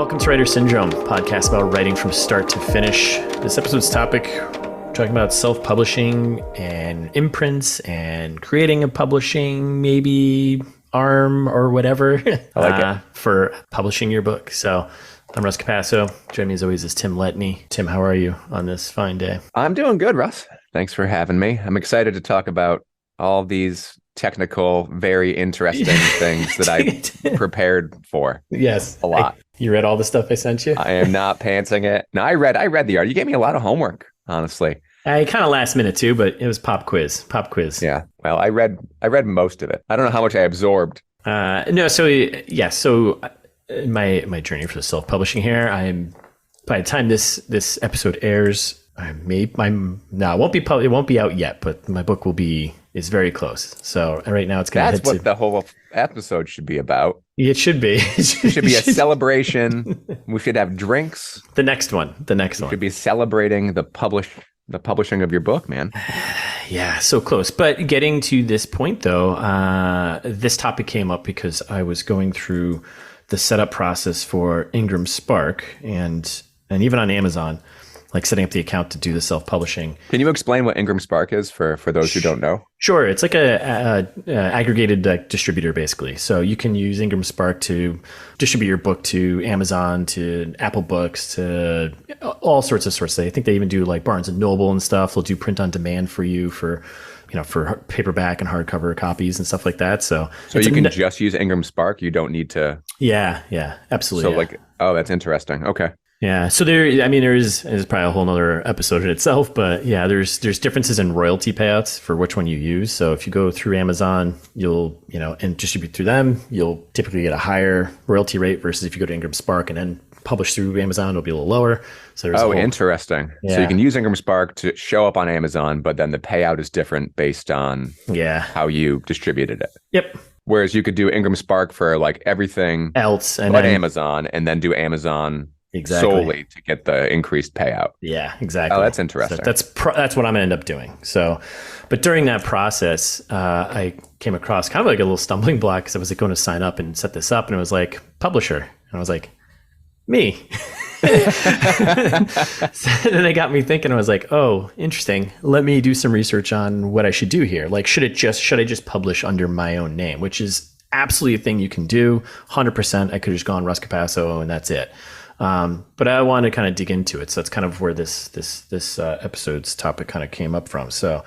Welcome to Writer Syndrome, a podcast about writing from start to finish. This episode's topic, we're talking about self-publishing and imprints and creating a publishing, maybe arm or whatever I like it. For publishing your book. So I'm Russ Capasso. Joining me as always is Tim Letney. Tim, how are you on this fine day? I'm doing good, Russ. Thanks for having me. I'm excited to talk about all these technical, very interesting things that I prepared for. Yes. A lot. You read all the stuff I sent you? I am not pantsing it. No, I read the art. You gave me a lot of homework, honestly. I kind of last minute too, but it was pop quiz. Yeah. Well, I read most of it. I don't know how much I absorbed. My journey for the self-publishing here, by the time this episode airs, it won't be out yet, but my book is very close. So right now it's going to That's what the whole episode should be about. It should be. It should be a celebration. We should have drinks. The next one. We should be celebrating the publishing of your book, man. Yeah, so close. But getting to this point, though, this topic came up because I was going through the setup process for Ingram Spark and even on Amazon, like setting up the account to do the self-publishing. Can you explain what Ingram Spark is for those who don't know? Sure. It's like a aggregated distributor, basically. So you can use Ingram Spark to distribute your book to Amazon, to Apple Books, to all sorts of sources. I think they even do like Barnes and Noble and stuff. They'll do print on demand for you for paperback and hardcover copies and stuff like that. So you can just use Ingram Spark. You don't need to. Yeah, absolutely. So that's interesting. Okay. Yeah. So there's probably a whole nother episode in itself, but yeah, there's differences in royalty payouts for which one you use. So if you go through Amazon, and distribute through them, you'll typically get a higher royalty rate versus if you go to Ingram Spark and then publish through Amazon, it'll be a little lower. So interesting. Yeah. So you can use Ingram Spark to show up on Amazon, but then the payout is different based on how you distributed it. Yep. Whereas you could do Ingram Spark for like everything else but Amazon, and then do Amazon solely to get the increased payout. Yeah, exactly. Oh, that's interesting. So that's what I'm going to end up doing. So, but during that process, I came across kind of like a little stumbling block because I was like going to sign up and set this up, and it was like publisher, and I was like, me. So then it got me thinking. I was like, oh, interesting. Let me do some research on what I should do here. Like, should I just publish under my own name, which is absolutely a thing you can do. 100%. I could have just gone Russ Capasso and that's it. But I want to kind of dig into it. So that's kind of where this episode's topic kind of came up from. So,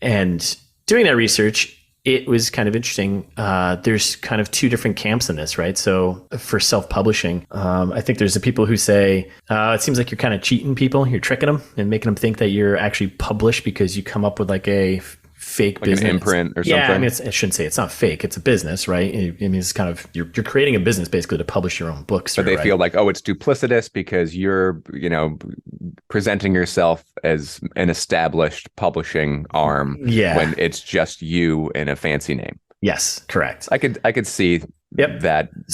and doing that research, it was kind of interesting. There's kind of two different camps in this, right? So for self-publishing, I think there's the people who say, it seems like you're kind of cheating people. You're tricking them and making them think that you're actually published because you come up with like a fake business. An imprint or something. Yeah, I shouldn't say it's not fake. It's a business, right? It's kind of, you're creating a business basically to publish your own books. But they feel like, it's duplicitous because you're, presenting yourself as an established publishing arm when it's just you in a fancy name. Yes, correct. I could see that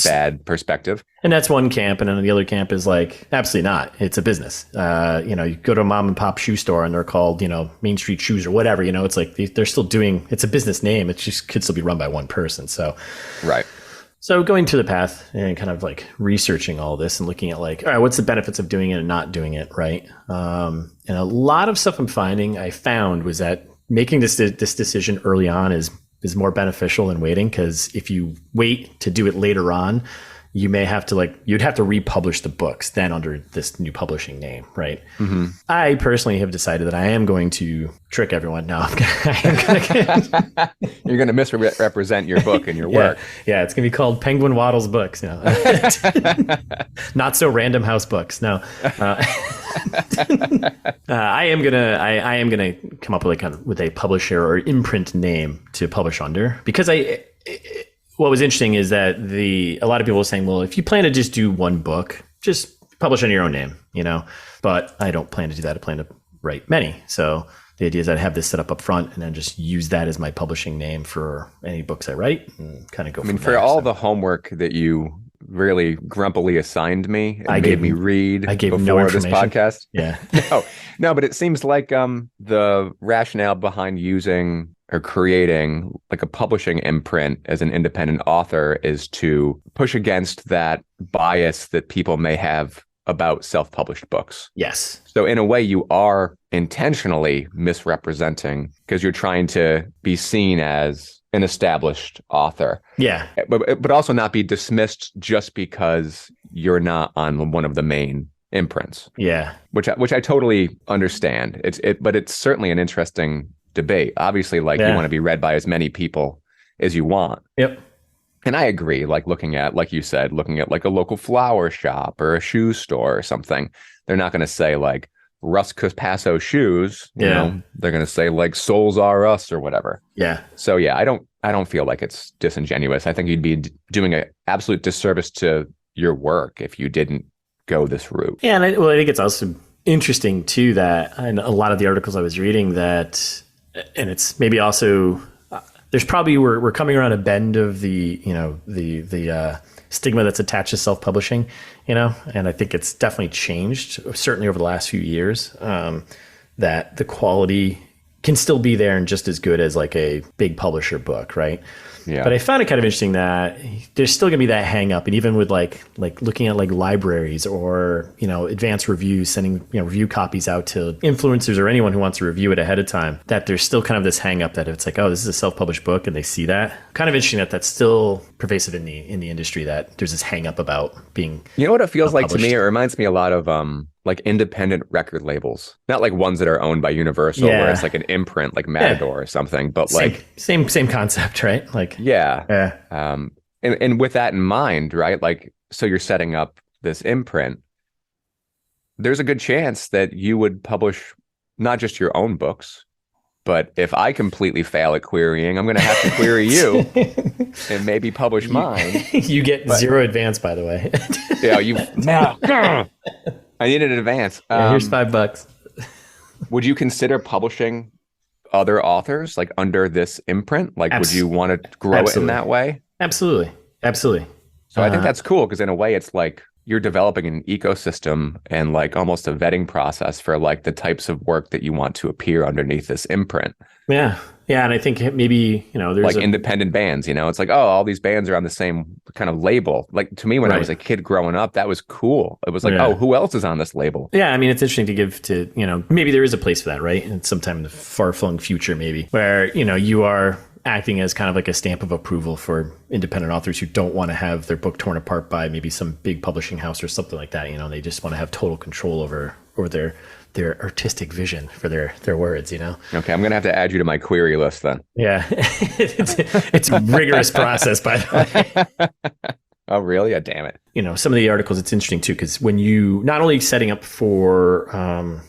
bad perspective. And that's one camp. And then the other camp is like, absolutely not. It's a business. You go to a mom and pop shoe store and they're called, Main Street Shoes or whatever, it's like they're still doing, it's a business name. It just could still be run by one person. So, right. So going to the path and kind of like researching all this and looking at like, all right, what's the benefits of doing it and not doing it, right? And a lot of stuff I found was that making this decision early on is more beneficial than waiting, because if you wait to do it later on, you may have to you'd have to republish the books then under this new publishing name, right? Mm-hmm. I personally have decided that I am going to trick everyone. No, you're going to misrepresent your book and your work. Yeah, it's going to be called Penguin Waddles Books. No. Not so Random House Books. No. I am gonna come up with a publisher or imprint name to publish under, because what was interesting is that a lot of people were saying, well, if you plan to just do one book, just publish under your own name, but I don't plan to do that. I plan to write many. So the idea is that I have this set up front and then just use that as my publishing name for any books I write and kind of go from there. For all the homework that you really grumpily assigned me and made me read before this podcast. Yeah. No, but it seems like the rationale behind using or creating like a publishing imprint as an independent author is to push against that bias that people may have about self-published books. Yes. So in a way, you are intentionally misrepresenting because you're trying to be seen as an established author. Yeah. But also not be dismissed just because you're not on one of the main imprints. Yeah. Which I totally understand. But it's certainly an interesting debate. Obviously, like you want to be read by as many people as you want. Yep. And I agree, like looking at, like you said, looking at like a local flower shop or a shoe store or something, they're not going to say like Russ Capasso shoes, you know, they're going to say like Souls Are Us or whatever. Yeah. So yeah, I don't feel like it's disingenuous. I think you'd be doing an absolute disservice to your work if you didn't go this route. Yeah. And I think it's also interesting too that in a lot of the articles I was reading that, and it's maybe also, there's probably we're coming around a bend of the stigma that's attached to self-publishing, and I think it's definitely changed certainly over the last few years, that the quality can still be there and just as good as like a big publisher book, right? Yeah. But I found it kind of interesting that there's still gonna be that hang up, and even with like looking at like libraries or advanced reviews, sending review copies out to influencers or anyone who wants to review it ahead of time, that there's still kind of this hang up that it's like, oh, this is a self-published book, and they see that. Kind of interesting that that's still pervasive in the industry, that there's this hang up about being. You know what it feels like to me? It reminds me a lot of like independent record labels, not like ones that are owned by Universal, where it's like an imprint, like Matador or something, but like same concept, right? Like and with that in mind, right? Like, so you're setting up this imprint. There's a good chance that you would publish not just your own books, but if I completely fail at querying, I'm going to have to query you and maybe publish mine. You get zero advance, by the way. I need an advance. Here's $5. Would you consider publishing other authors like under this imprint? Like, would you want to grow it in that way? Absolutely. So I think that's cool because in a way it's like you're developing an ecosystem and like almost a vetting process for like the types of work that you want to appear underneath this imprint. Yeah. And I think maybe, there's like independent bands, it's like, oh, all these bands are on the same kind of label. Like to me, when I was a kid growing up, that was cool. It was like, oh, who else is on this label? Yeah. I mean, it's interesting to give to, maybe there is a place for that, right? And sometime in the far flung future, maybe where, you are acting as kind of like a stamp of approval for independent authors who don't want to have their book torn apart by maybe some big publishing house or something like that. They just want to have total control over their artistic vision for their words, Okay, I'm going to have to add you to my query list then. Yeah. it's a rigorous process, by the way. Oh, really? Yeah, damn it. Some of the articles, it's interesting too, because when you not only setting up for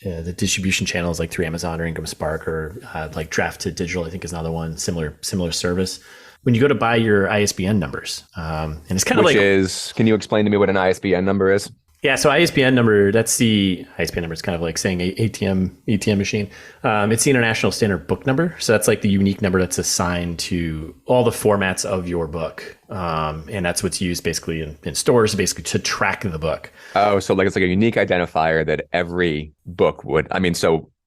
the distribution channels like through Amazon or Ingram Spark or like Draft to Digital, I think is another one, similar service. When you go to buy your ISBN numbers, and it's kind of like... Can you explain to me what an ISBN number is? Yeah, so ISBN number, that's the ISBN number. It's kind of like saying ATM machine. It's the International Standard Book Number. So that's like the unique number that's assigned to all the formats of your book. And that's what's used basically in stores, basically to track the book. Oh, so like it's like a unique identifier that every book would,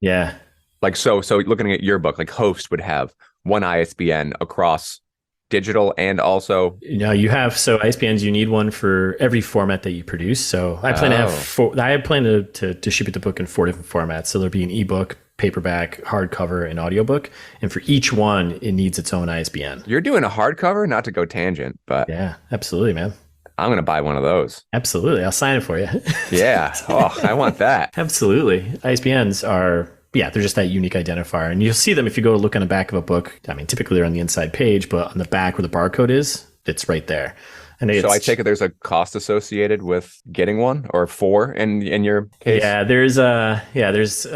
yeah. Like, so looking at your book, like Host would have one ISBN across digital and also you have ISBNs, you need one for every format that you produce. So I plan to have I plan to ship it to book in 4 different formats. So there'll be an ebook, paperback, hardcover, and audiobook. And for each one, it needs its own ISBN. You're doing a hardcover, not to go tangent, but yeah, absolutely, man. I'm going to buy one of those. Absolutely. I'll sign it for you. Yeah. Oh, I want that. Absolutely. ISBNs are... Yeah, they're just that unique identifier. And you'll see them if you go look on the back of a book. I mean, typically they're on the inside page, but on the back where the barcode is, it's right there. And so I take it there's a cost associated with getting one or 4 in your case? Yeah, there's Bowkers,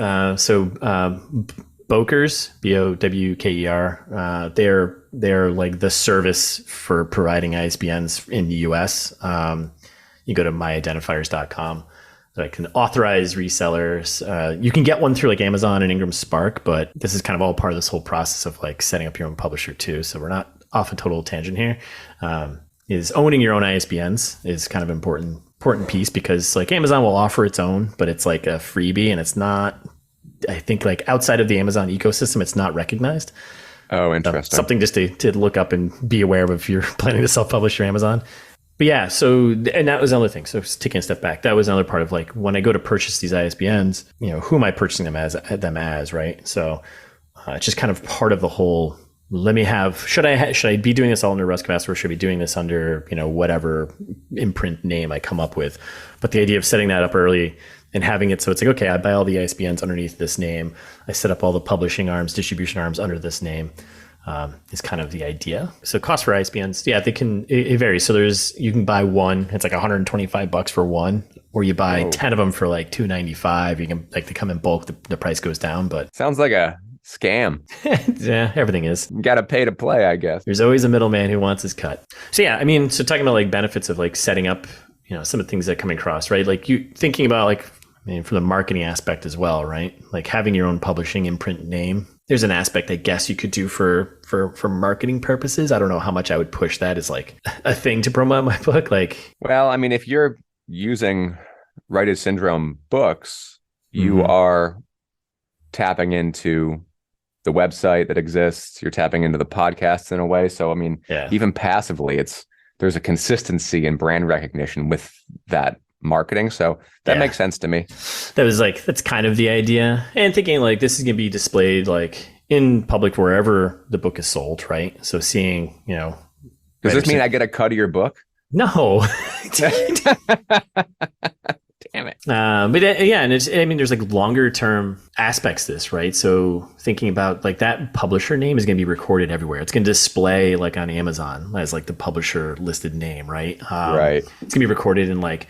BOWKER, they're like the service for providing ISBNs in the US. You go to myidentifiers.com. I can authorize resellers. You can get one through like Amazon and Ingram Spark, but this is kind of all part of this whole process of like setting up your own publisher too. So we're not off a total tangent here. Is owning your own ISBNs is kind of important piece because like Amazon will offer its own, but it's like a freebie and it's not I think like outside of the Amazon ecosystem, it's not recognized. Oh, interesting. Something just to look up and be aware of if you're planning to self-publish your Amazon. But yeah, so, and that was another thing. So taking a step back, that was another part of like, when I go to purchase these ISBNs, who am I purchasing them as, right? So it's just kind of part of the whole, should I be doing this all under Russ Capacity, or should I be doing this under, whatever imprint name I come up with? But the idea of setting that up early and having it so it's like, okay, I buy all the ISBNs underneath this name. I set up all the publishing arms, distribution arms under this name. Is kind of the idea. So cost for ISBNs, yeah, it varies. So you can buy one, it's like $125 for one, or you buy 10 of them for like $295. You can, like, they come in bulk, the price goes down, but sounds like a scam. Yeah, everything is. You got to pay to play, I guess. There's always a middleman who wants his cut. So yeah, I mean, so talking about like benefits of like setting up, some of the things that come across, right? Like you thinking about like, from the marketing aspect as well, right? Like having your own publishing imprint name. There's an aspect I guess you could do for marketing purposes. I don't know how much I would push that as like a thing to promote my book. Like, well, I mean, if you're using Writer's Syndrome books, you are tapping into the website that exists. You're tapping into the podcasts in a way. So, I mean, even passively, there's a consistency and brand recognition with that marketing. So that makes sense to me. That's kind of the idea. And thinking like this is going to be displayed like in public wherever the book is sold, right? So seeing, does this mean I get a cut of your book? No. Damn it. But yeah, and there's like longer term aspects to this, right? So thinking about like that publisher name is going to be recorded everywhere. It's going to display like on Amazon as like the publisher listed name, right? Right. It's going to be recorded in like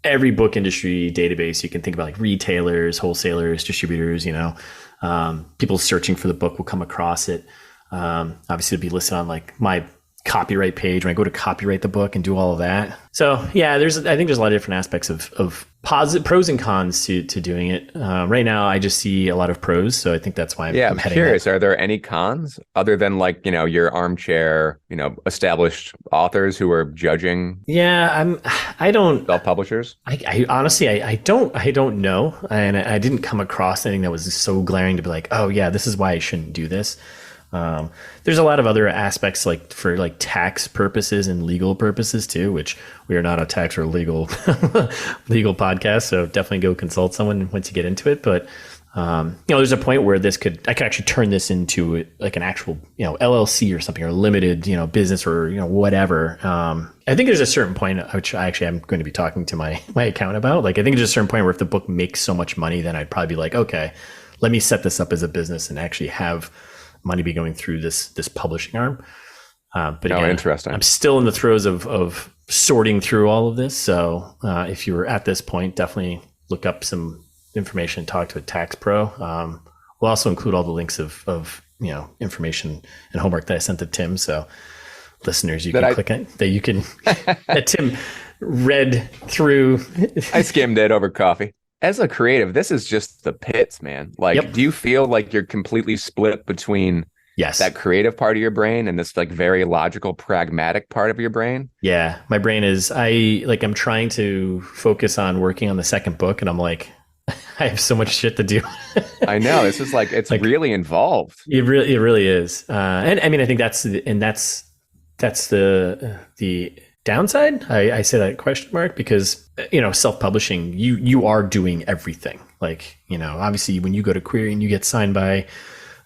every book industry database. You can think about like retailers, wholesalers, distributors, people searching for the book will come across it. Obviously it'll be listed on like my copyright page when I go to copyright the book and do all of that. So yeah, I think there's a lot of different aspects of pros and cons to doing it. Right now, I just see a lot of pros, so I think that's why I'm heading curious. there. Are there any cons other than like your armchair, established authors who are judging? Yeah, I don't self-publishers. I honestly I don't know, and I didn't come across anything that was so glaring to be like, oh yeah, this is why I shouldn't do this. There's a lot of other aspects like for like tax purposes and legal purposes too, which we are not a tax or legal podcast. So definitely go consult someone once you get into it. But, there's a point where I could actually turn this into like an actual, LLC or something, or limited, business or, whatever. I think there's a certain point, which I actually am going to be talking to my account about. Like, I think there's a certain point where if the book makes so much money, then I'd probably be like, okay, let me set this up as a business and actually have money be going through this publishing arm. But again, interesting. I'm still in the throes of sorting through all of this. So if you were at this point, definitely look up some information, talk to a tax pro. We'll also include all the links of information and homework that I sent to Tim. So listeners, you can click on that. You can that Tim read through. I skimmed it over coffee. As a creative, this is just the pits, man. Like, do you feel like you're completely split between that creative part of your brain and this like very logical, pragmatic part of your brain? Yeah, my brain is, I'm trying to focus on working on the second book, and I'm like, I have so much shit to do. I know, this is like, it's like, really involved. It really is. And I mean, I think that's the downside. I say that question mark because, self-publishing, you are doing everything. Like, obviously when you go to query and you get signed by,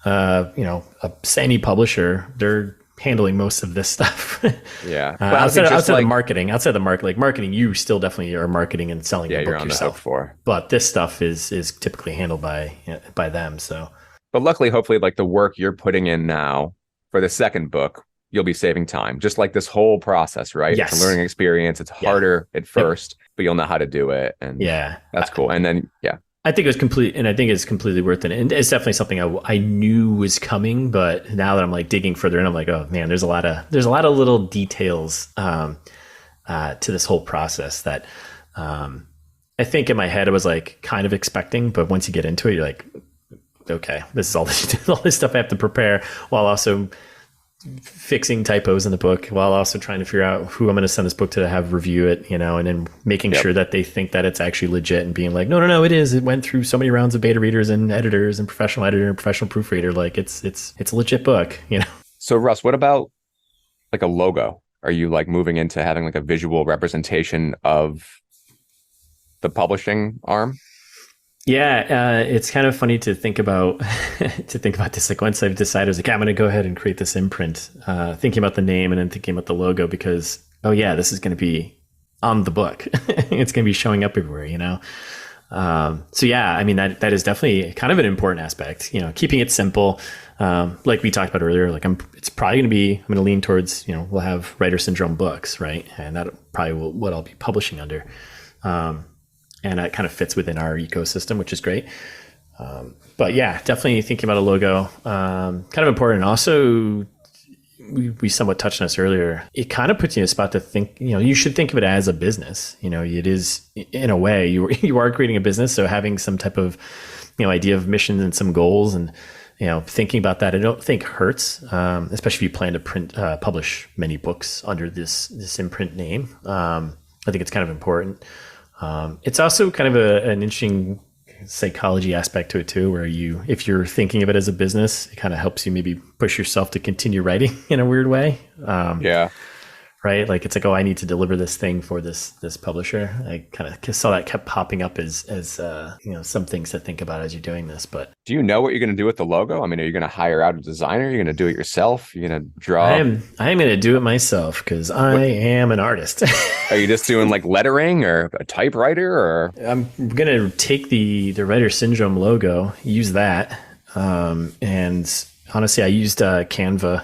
any publisher, they're handling most of this stuff. Yeah. Outside of marketing, you still definitely are marketing and selling the book you're on yourself. The hook for. But this stuff is typically handled by them. So, but luckily, hopefully, like the work you're putting in now for the second book, you'll be saving time, just like this whole process, right? Yes. It's a learning experience. It's harder at first, but you'll know how to do it. And that's cool. And then, I think it's completely worth it. And it's definitely something I knew was coming, but now that I'm like digging further in, I'm like, oh man, there's a lot of little details, to this whole process that, I think in my head I was like kind of expecting, but once you get into it, you're like, okay, this is all this stuff I have to prepare while also fixing typos in the book while also trying to figure out who I'm going to send this book to have review it, you know, and then making sure that they think that it's actually legit and being like, no, it is. It went through so many rounds of beta readers and editors and professional editor and professional proofreader. Like it's a legit book, you know? So Russ, what about like a logo? Are you like moving into having like a visual representation of the publishing arm? Yeah, it's kind of funny to think about this. Like once I've decided, I was like, I'm going to go ahead and create this imprint, thinking about the name and then thinking about the logo because, oh yeah, this is going to be on the book. It's going to be showing up everywhere, you know? So yeah, I mean, that is definitely kind of an important aspect, you know, keeping it simple. Like we talked about earlier, like I'm going to lean towards, you know, we'll have writer syndrome books, right? And that probably what I'll be publishing under. And that kind of fits within our ecosystem, which is great. But yeah, definitely thinking about a logo, kind of important. Also, we somewhat touched on this earlier. It kind of puts you in a spot to think, you know, you should think of it as a business. You know, it is in a way you are creating a business. So having some type of, you know, idea of missions and some goals and, you know, thinking about that, I don't think hurts, especially if you plan to publish many books under this imprint name. I think it's kind of important. It's also kind of an interesting psychology aspect to it too, where if you're thinking of it as a business, it kind of helps you maybe push yourself to continue writing in a weird way. Yeah. Right. Like it's like, oh, I need to deliver this thing for this publisher. I kind of saw that kept popping up as you know, some things to think about as you're doing this. But do you know what you're going to do with the logo? I mean, are you going to hire out a designer? Are you going to do it yourself? You're going to draw? I am going to do it myself because I am an artist. Are you just doing like lettering or a typewriter or? I'm going to take the writer syndrome logo, use that. And honestly, I used Canva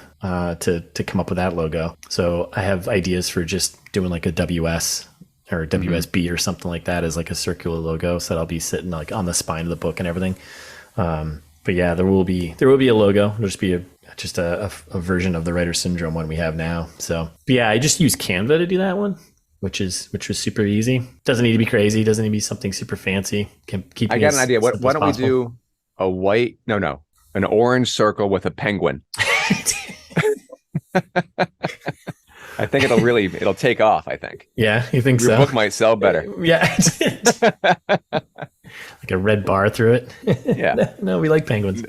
to come up with that logo. So I have ideas for just doing like a WS or WSB or something like that as like a circular logo. So that'll be sitting like on the spine of the book and everything. But yeah, there will be a logo. It'll just be a version of the writer syndrome one we have now. So but yeah, I just use Canva to do that one, which was super easy. Doesn't need to be crazy. Doesn't need to be something super fancy. I got an idea. Why don't we do a white? No. An orange circle with a penguin. I think it'll take off, I think. Yeah, you think Your so? Your book might sell better. Yeah. Like a red bar through it. Yeah. No, we like penguins.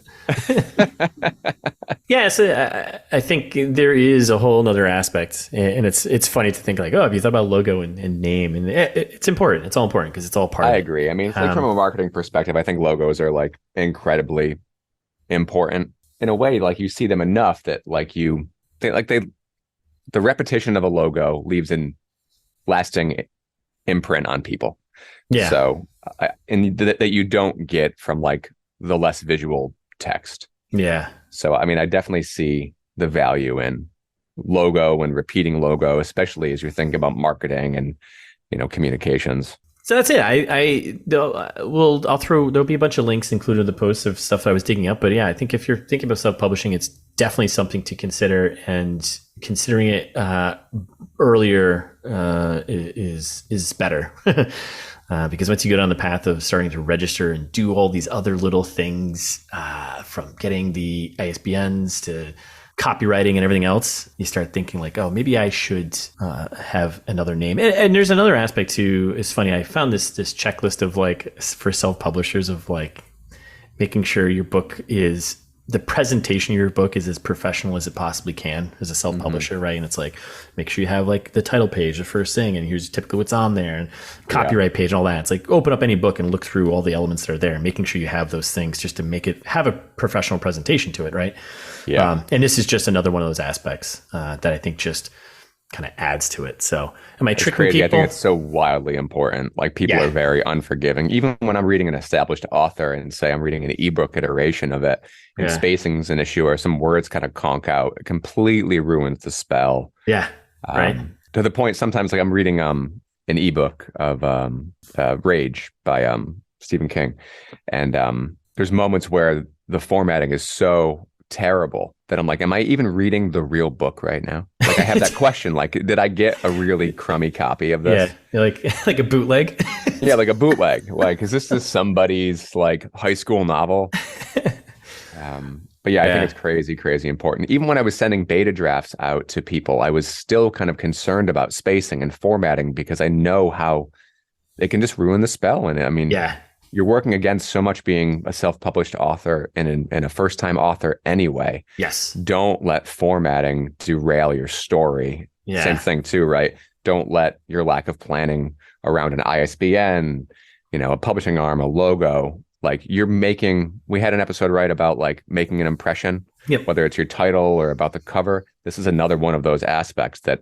Yeah, so I think there is a whole nother aspect. And it's funny to think like, oh, have you thought about logo and name? And it's important. It's all important because it's all part of it. I agree. I mean, like from a marketing perspective, I think logos are like incredibly important in a way. Like you see them enough that like the repetition of a logo leaves an lasting imprint on people. Yeah. So and that you don't get from like the less visual text. Yeah. So I mean, I definitely see the value in logo and repeating logo, especially as you're thinking about marketing and, you know, communications. So that's it. There'll be a bunch of links included in the post of stuff that I was digging up. But yeah, I think if you're thinking about self-publishing, it's definitely something to consider, and considering it earlier is better. Because once you go down the path of starting to register and do all these other little things, from getting the ISBNs to copywriting and everything else, you start thinking like, oh, maybe I should have another name. And there's another aspect too. It's funny. I found this checklist of like for self-publishers of like making sure your book is, the presentation of your book is as professional as it possibly can as a self-publisher, right? And it's like, make sure you have like the title page, the first thing, and here's typically what's on there, and copyright page and all that. It's like open up any book and look through all the elements that are there, making sure you have those things just to make it have a professional presentation to it, right? Yeah. And this is just another one of those aspects that I think just kind of adds to it. So am I tricking people? I think it's so wildly important. Like people are very unforgiving. Even when I'm reading an established author and say I'm reading an ebook iteration of it, and spacing's an issue or some words kind of conk out, it completely ruins the spell. Yeah. Right. To the point sometimes like I'm reading an ebook of Rage by Stephen King. And there's moments where the formatting is so terrible that I'm like, am I even reading the real book right now? Like I have that question, like, did I get a really crummy copy of this? Yeah, like a bootleg. Yeah, like a bootleg. Like, is this somebody's like high school novel? But yeah, I think Yeah. it's crazy, crazy important. Even when I was sending beta drafts out to people, I was still kind of concerned about spacing and formatting because I know how they can just ruin the spell. And I mean, Yeah. you're working against so much being a self-published author and a first-time author anyway. Yes. Don't let formatting derail your story. Yeah. Same thing too, right? Don't let your lack of planning around an ISBN, a publishing arm, a logo, like we had an episode right about like making an impression, Yep. whether it's your title or about the cover. This is another one of those aspects that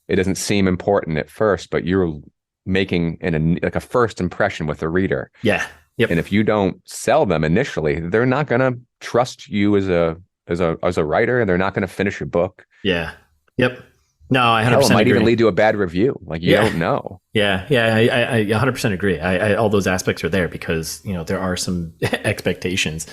it doesn't seem important at first, but you're making like a first impression with the reader. Yeah. Yep. And if you don't sell them initially, they're not going to trust you as a writer, and they're not going to finish your book. Yeah. Yep. No, I 100% Hell, it might agree. even lead to a bad review. Like you don't know. Yeah. Yeah. I 100% agree. All those aspects are there because, there are some expectations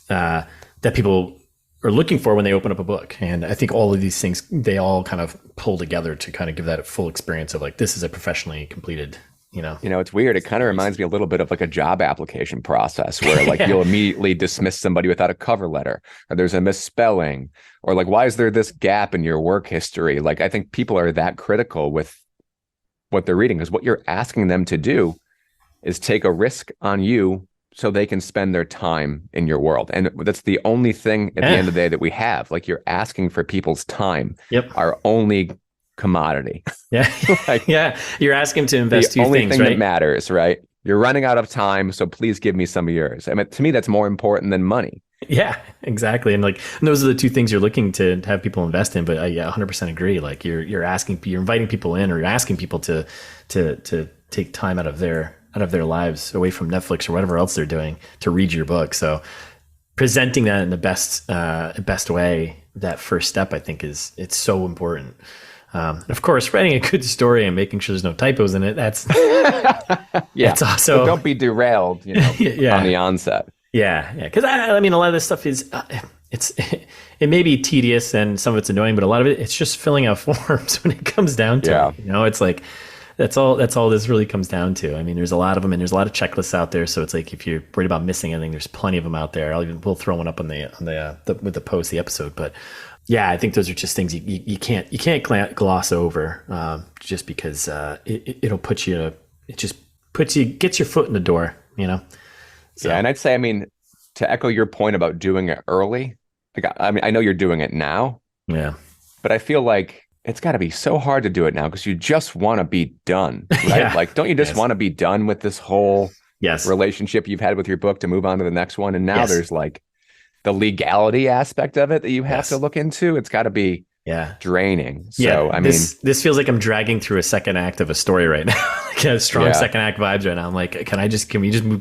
that people are looking for when they open up a book. And I think all of these things, they all kind of pull together to kind of give that a full experience of like, this is a professionally completed, It's weird. It kind of reminds me a little bit of like a job application process where like you'll immediately dismiss somebody without a cover letter, or there's a misspelling, or like, why is there this gap in your work history? Like, I think people are that critical with what they're reading because what you're asking them to do is take a risk on you so they can spend their time in your world. And that's the only thing at the end of the day that we have. Like, you're asking for people's time. Yep. Our only commodity. Yeah. Like, yeah. You're asking them to invest the two only things, thing right? that matters, right? You're running out of time, so please give me some of yours. I mean, to me, that's more important than money. Yeah, exactly. And those are the two things you're looking to have people invest in. But I 100% agree. Like you're inviting people in, or you're asking people to take time out of their lives away from Netflix or whatever else they're doing to read your book. So presenting that in the best way, that first step, I think it's so important. And of course, writing a good story and making sure there's no typos in it. That's It's also, but don't be derailed, on the onset. Yeah. Because I mean, a lot of this stuff is it may be tedious and some of it's annoying, but a lot of it's just filling out forms when it comes down to it. It's like that's all this really comes down to. I mean, there's a lot of them, and there's a lot of checklists out there. So it's like if you're worried about missing anything, there's plenty of them out there. We'll throw one up on with the post, the episode, but. Yeah, I think those are just things you can't gloss over just because it'll put you. It just gets your foot in the door, So. Yeah, and I'd say, I mean, to echo your point about doing it early, like I mean, I know you're doing it now. Yeah, but I feel like it's got to be so hard to do it now because you just want to be done, right? Yeah. Like, don't you just want to be done with this whole relationship you've had with your book to move on to the next one? And now there's like the legality aspect of it that you have to look into. It's got to be draining. So, I mean, this feels like I'm dragging through a second act of a story right now. Like a strong second act vibes right now. I'm like, can we just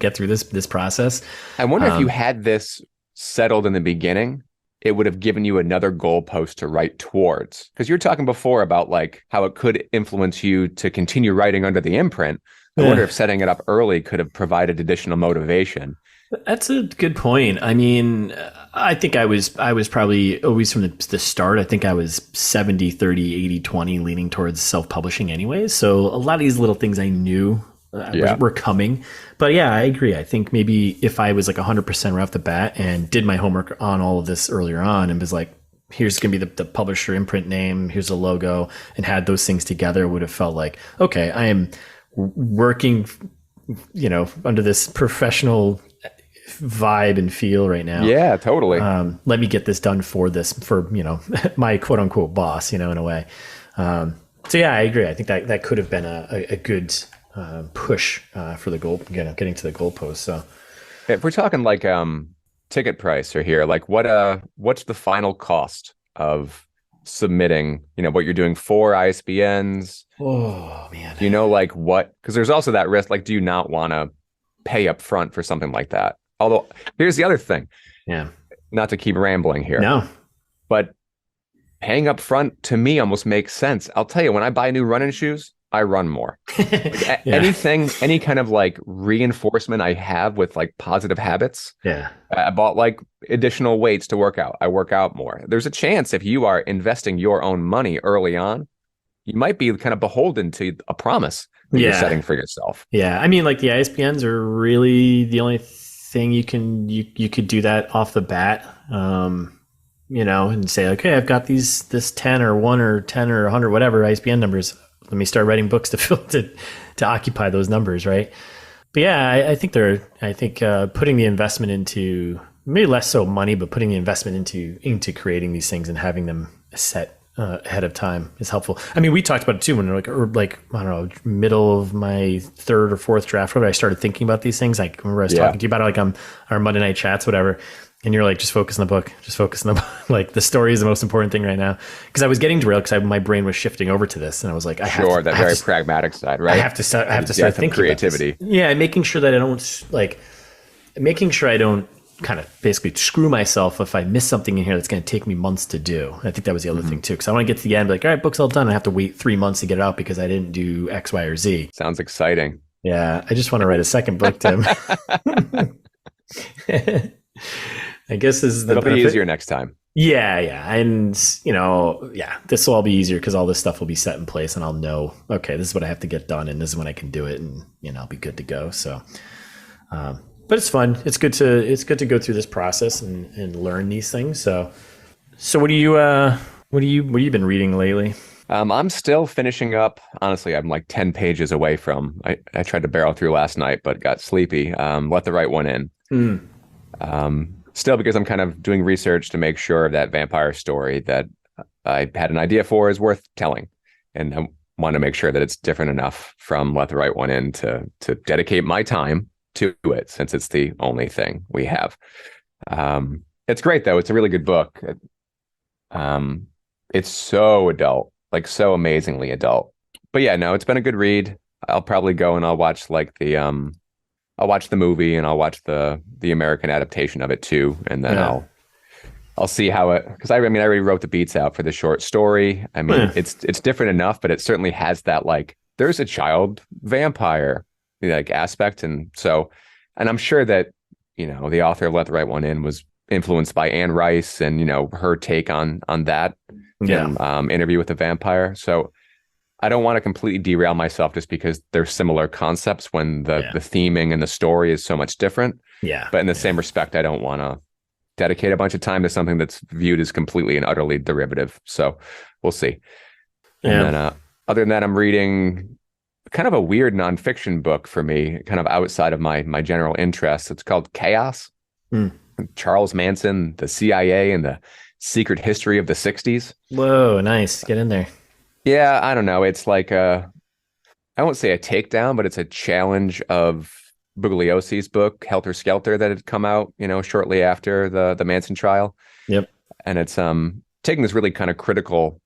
get through this process? I wonder if you had this settled in the beginning, it would have given you another goalpost to write towards. Because you're talking before about like how it could influence you to continue writing under the imprint. I wonder if setting it up early could have provided additional motivation. That's a good point. I mean, I think I was probably always from the start. I think I was 70, 30, 80, 20 leaning towards self-publishing anyways. So a lot of these little things I knew were coming. But yeah, I agree. I think maybe if I was like 100% right off the bat and did my homework on all of this earlier on and was like, here's going to be the publisher imprint name, here's a logo, and had those things together, would have felt like, okay, I am working, under this professional vibe and feel right now. Yeah, totally. Let me get this done for my quote unquote boss, in a way. So yeah, I agree. I think that could have been a good push for the goal, getting to the goalpost. So if we're talking like ticket price or here, like what's the final cost of submitting, what you're doing for ISBNs? Oh man. Like what, because there's also that risk, like, do you not want to pay up front for something like that? Although here's the other thing. Yeah. Not to keep rambling here. No. But paying up front to me almost makes sense. I'll tell you, when I buy new running shoes, I run more. Anything, any kind of like reinforcement I have with like positive habits. Yeah. I bought like additional weights to work out. I work out more. There's a chance if you are investing your own money early on, you might be kind of beholden to a promise that you're setting for yourself. Yeah. I mean, like the ISBNs are really the only thing you could do that off the bat. And say, okay, I've got this 10 or 1 or 10 or 100, whatever ISBN numbers. Let me start writing books to occupy those numbers, right? But yeah, I think putting the investment into, maybe less so money, but putting the investment into creating these things and having them set ahead of time is helpful. I mean, we talked about it too when I don't know, middle of my 3rd or 4th draft, where I started thinking about these things. Like, remember I was talking to you about it, like on our Monday night chats, whatever. And you're like, just focus on the book. Just focus on the book. Like, the story is the most important thing right now. Because I was getting derailed because my brain was shifting over to this, and I was like, very pragmatic side, right? I have to start thinking creativity. About this. Yeah, making sure that I don't kind of basically screw myself if I miss something in here that's going to take me months to do. I think that was the other thing too, because I want to get to the end, and be like, all right, book's all done. I have to wait 3 months to get it out because I didn't do X, Y, or Z. Sounds exciting. Yeah, I just want to write a second book, Tim. I guess it'll be easier next time. Yeah. And this will all be easier because all this stuff will be set in place, and I'll know, okay, this is what I have to get done, and this is when I can do it, and I'll be good to go. So, but it's fun. It's good to go through this process and learn these things. So what have you been reading lately? I'm still finishing up. Honestly, I'm like 10 pages away from. I tried to barrel through last night, but got sleepy. Let the Right One In. Still, because I'm kind of doing research to make sure that vampire story that I had an idea for is worth telling, and I want to make sure that it's different enough from Let the Right One In to dedicate my time to it, since it's the only thing we have. It's great though. It's a really good book. It's so adult, like so amazingly adult. But yeah, no, it's been a good read. I'll probably go and I'll watch I'll watch the movie, and I'll watch the American adaptation of it too, and then I'll see how it, because I already wrote the beats out for the short story. I mean, it's different enough, but it certainly has that, like, there's a child vampire like aspect, and I'm sure that the author of Let the Right One In was influenced by Anne Rice and her take on that Interview with the Vampire. So I don't want to completely derail myself just because they're similar concepts when the theming and the story is so much different. Yeah. But in the same respect, I don't want to dedicate a bunch of time to something that's viewed as completely and utterly derivative. So we'll see. Yeah. And then other than that, I'm reading kind of a weird nonfiction book for me, kind of outside of my general interest. It's called Chaos. Charles Manson, the CIA, and the Secret History of the 60s. Whoa, nice. Get in there. Yeah, I don't know. It's like I won't say a takedown, but it's a challenge of Bugliosi's book, Helter Skelter, that had come out, shortly after the Manson trial. Yep. And it's taking this really kind of critical,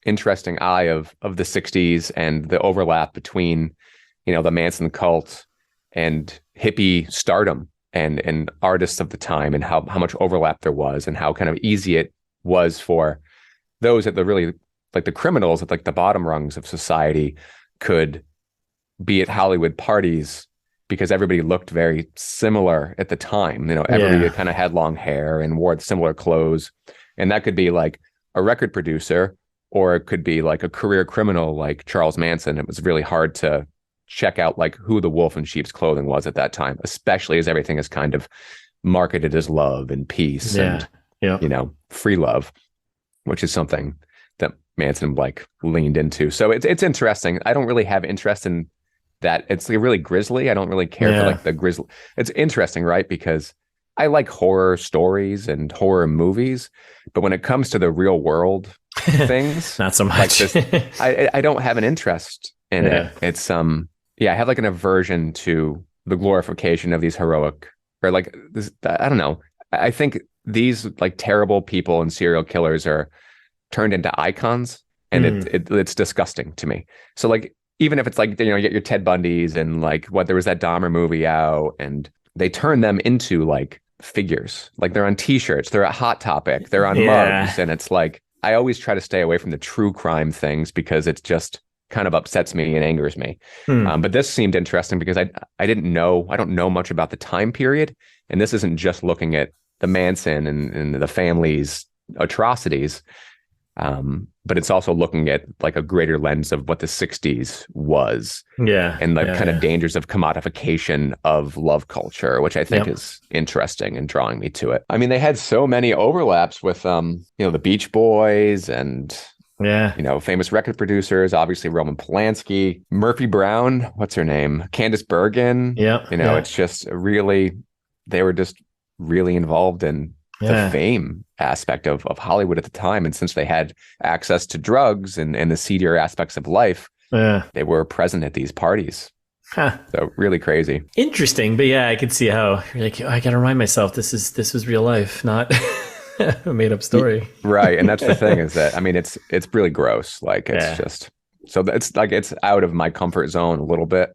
interesting eye of the 60s and the overlap between, the Manson cult and hippie stardom and artists of the time, and how much overlap there was, and how kind of easy it was for those at the really, like, the criminals at, like, the bottom rungs of society could be at Hollywood parties because everybody looked very similar at the time. Everybody kind of had long hair and wore similar clothes, and that could be like a record producer, or it could be like a career criminal like Charles Manson. It was really hard to check out like who the wolf in sheep's clothing was at that time, especially as everything is kind of marketed as love and peace and free love, which is something that Manson like leaned into. So it's interesting. I don't really have interest in that. It's like really grisly. I don't really care for like the grisly. It's interesting, right? Because I like horror stories and horror movies, but when it comes to the real world things, not so much. Like this, I don't have an interest in it. It's I have like an aversion to the glorification of these heroic, or like this. I don't know. I think these like terrible people and serial killers are turned into icons, and it's disgusting to me. So like, even if it's like, you get your Ted Bundys and like there was that Dahmer movie out, and they turn them into like figures, like they're on t-shirts, they're at Hot Topic, they're on mugs, and it's like, I always try to stay away from the true crime things because it's just kind of upsets me and angers me. But this seemed interesting because I don't know much about the time period, and this isn't just looking at the Manson and the family's atrocities. But it's also looking at like a greater lens of what the 60s was. Yeah. And the yeah, kind yeah. of dangers of commodification of love culture, which I think is interesting and drawing me to it. I mean, they had so many overlaps with, the Beach Boys and, Yeah. famous record producers, obviously Roman Polanski, Murphy Brown, what's her name? Candice Bergen. Yeah. It's just really, they were just really involved in the fame aspect of Hollywood at the time. And since they had access to drugs and the seedier aspects of life, they were present at these parties. Huh. So really crazy. Interesting. But yeah, I could see how you're like, I got to remind myself, this was real life, not a made up story. Right. And that's the thing is that, I mean, it's really gross. Like it's just, so it's like, it's out of my comfort zone a little bit.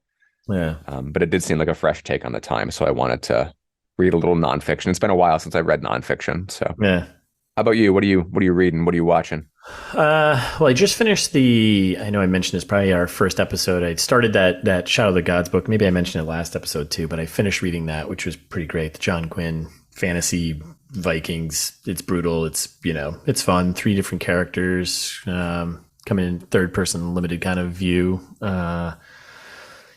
Yeah. But it did seem like a fresh take on the time. So I wanted to read a little nonfiction. It's been a while since I read nonfiction. So yeah. How about you? What are you reading? What are you watching? Well, I just finished I know I mentioned this probably our first episode. I started that Shadow of the Gods book. Maybe I mentioned it last episode too, but I finished reading that, which was pretty great. The John Quinn fantasy Vikings. It's brutal. It's, it's fun. 3 different characters, coming in third person limited kind of view.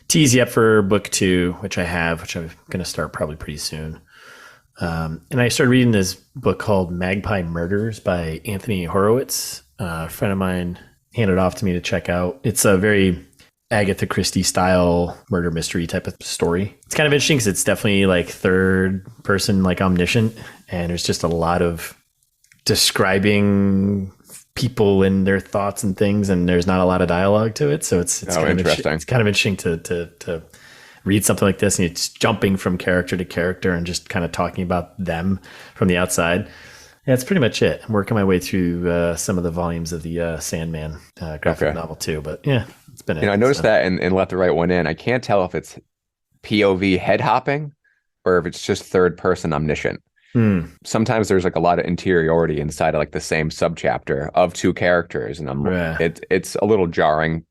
Tease you up for book 2, which I'm going to start probably pretty soon. And I started reading this book called Magpie Murders by Anthony Horowitz. A friend of mine handed it off to me to check out. It's a very Agatha Christie style murder mystery type of story. It's kind of interesting because it's definitely like third person, like omniscient. And there's just a lot of describing people and their thoughts and things. And there's not a lot of dialogue to it. So it's kind of interesting. It's kind of interesting to read something like this, and it's jumping from character to character and just kind of talking about them from the outside. Yeah, that's pretty much it. I'm working my way through some of the volumes of the Sandman graphic novel too. But yeah, it's been. I noticed that and Let the Right One In. I can't tell if it's POV head hopping or if it's just third person omniscient. Sometimes there's like a lot of interiority inside of like the same subchapter of 2 characters, and it's a little jarring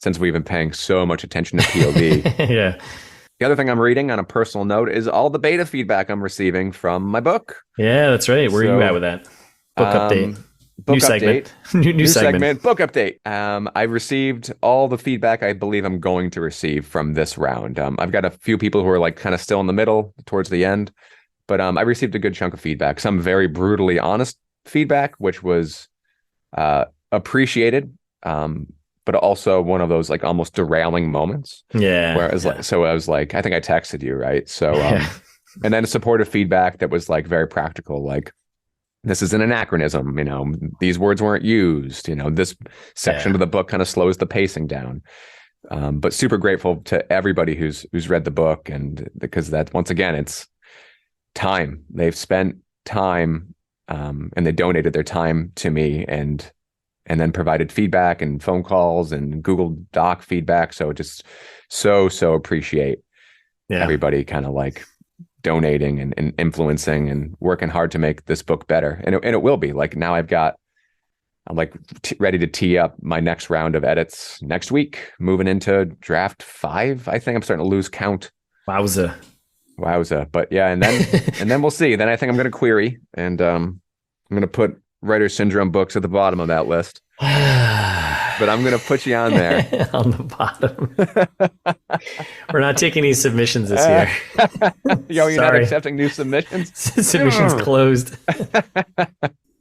since we've been paying so much attention to POV. Yeah. The other thing I'm reading on a personal note is all the beta feedback I'm receiving from my book. Yeah, that's right. Where are you at with that? Book update. Book new update. Segment. new segment. Book update. I've received all the feedback I believe I'm going to receive from this round. I've got a few people who are like kind of still in the middle towards the end, but I received a good chunk of feedback. Some very brutally honest feedback, which was appreciated. But also one of those like almost derailing moments. Yeah. Where I was like, I think I texted you, right? So, and then supportive feedback that was like very practical, like this is an anachronism, these words weren't used, this section of the book kind of slows the pacing down. But super grateful to everybody who's read the book, and because that, once again, it's time. They've spent time, and they donated their time to me, and then provided feedback and phone calls and Google Doc feedback. So just so appreciate everybody kind of like donating and influencing and working hard to make this book better. And it will be. Like now I'm like ready to tee up my next round of edits next week, moving into draft 5. I think I'm starting to lose count. Wowza. But yeah, and then we'll see. Then I think I'm going to query, and I'm going to put Writer Syndrome books at the bottom of that list. But I'm going to put you on there. On the bottom. We're not taking any submissions this year. You're not accepting new submissions? Submissions closed.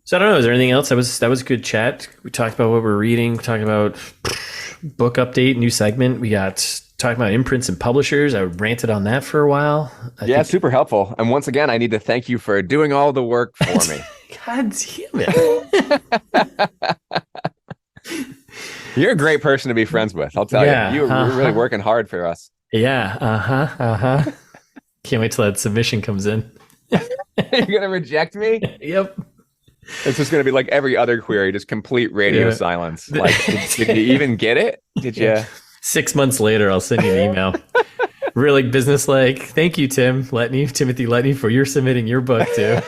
So I don't know. Is there anything else? That was good chat. We talked about what we're reading. We talked about book update, new segment. We got talking about imprints and publishers. I ranted on that for a while. I think super helpful. And once again, I need to thank you for doing all the work for me. God damn it. You're a great person to be friends with. I'll tell you. You're really working hard for us. Yeah. Can't wait till that submission comes in. You're going to reject me? Yep. It's just going to be like every other query, just complete radio silence. Like, did you even get it? Did you? 6 months later, I'll send you an email. Really business-like. Thank you, Timothy Letney, for your submitting your book to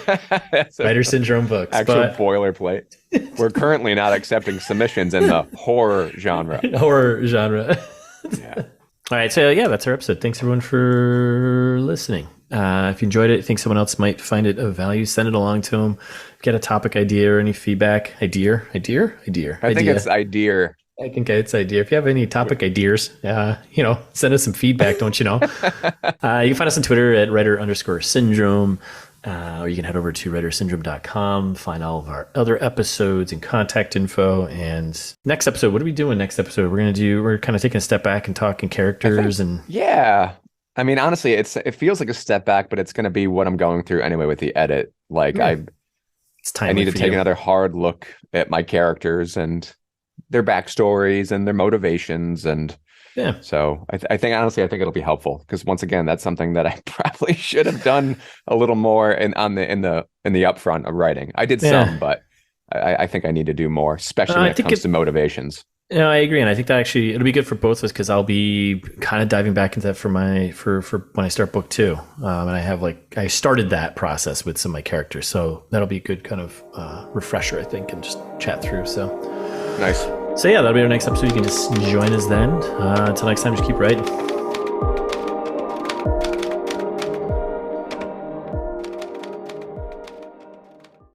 Writer Syndrome Books. Actual boilerplate. We're currently not accepting submissions in the horror genre. Yeah. All right, so that's our episode. Thanks everyone for listening. If you enjoyed it, think someone else might find it of value, send it along to them. Get a topic idea or any feedback. Idea. I think it's idea. I think it's idea. If you have any topic ideas, send us some feedback, don't you know? You can find us on Twitter at writer_syndrome. Or you can head over to writersyndrome.com, find all of our other episodes and contact info. And next episode, what are we doing next episode? We're kind of taking a step back and talking characters Yeah. I mean, honestly, it feels like a step back, but it's going to be what I'm going through anyway with the edit. Like I need to take another hard look at my characters and their backstories and their motivations. And so I think it'll be helpful because once again, that's something that I probably should have done a little more in the upfront of writing. I did some, but I think I need to do more, especially when it comes to motivations. Yeah, I agree, and I think that actually it'll be good for both of us because I'll be kind of diving back into that for when I start book 2, and I started that process with some of my characters, so that'll be a good kind of refresher, I think, and just chat through. So nice. So yeah, that'll be our next episode. You can just join us then. Until next time, just keep writing.